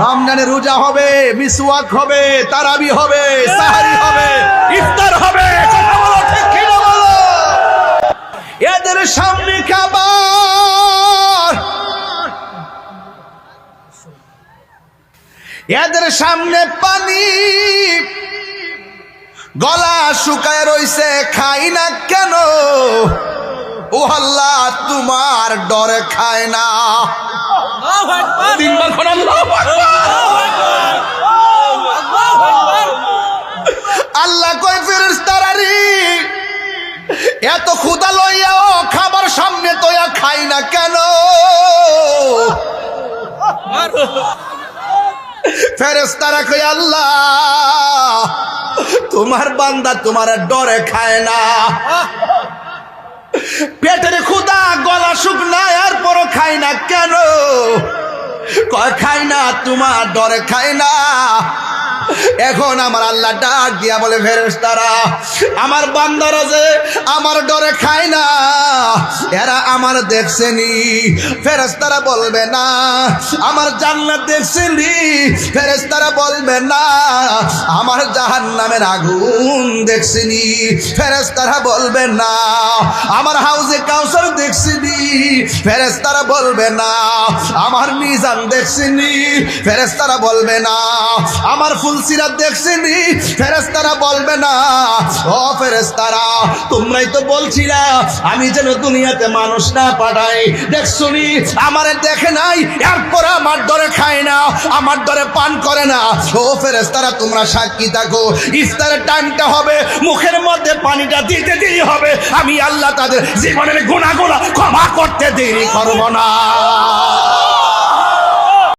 রমজানে রোজা হবে, মিসওয়াক হবে, তারাবি হবে, সাহারি হবে, ইফতার হবে। কথা বলো ঠিক কি না বলো? এদের সামনে খাবার, এদের সামনে পানি, গলা শুকায় রইছে, খাই না কেন? ও আল্লাহ, তোমার ডরে খায় না। তিনবার কোন আল্লাহু আকবার। আল্লাহ কয় ফেরেশতারা রে, এত ক্ষুধা লইয়াও খাবার সামনে তোয়া খাই না কেন? ফেরেশতারা কয় আল্লাহ, তোমার বান্দা তোমার ডরে খায় না। পেটের ক্ষুধা, গলা শুকনা, এরপরও খায় না কেন? কয় খাই না, তোমার ডরে খায় না। এখন আমার আল্লাহ ডাক দিয়া বলে ফেরেশতারা, আমার বান্দারা যে আমার ডরে খায় না, এরা আমার দেখছেনি? ফেরেশতারা বলবে না। আমার জান্নাত দেখছেনি? ফেরেশতারা বলবে না। আমার জাহান্নামের আগুন দেখছেনি? ফেরেশতারা বলবে না। আমার হাউজে কাউসার দেখছেনি? ফেরেশতারা বলবে না। আমার মিজান দেখছেনি? ফেরেশতারা বলবে না। আমার ফুলসিরাত দেখছেনি? ফেরেশতারা বলবে না। ও ফেরেশতারা, তোমরাই তো বলছিলা আমি যেন দুনিয়াতে মানুষ না পাঠাই। দেখছনি আমারে দেখে নাই, এরপর আমার ডরে খায় না, আমার ডরে পান করে না। ও ফেরেশতারা, তোমরা সাক্ষী থাকো, ইফতারের টাইমটা হবে, মুখের মধ্যে পানিটা দিতে দেরি হবে, আমি আল্লাহ তাদের জীবনের গুনাহগুলো ক্ষমা করতে দেরি করব না।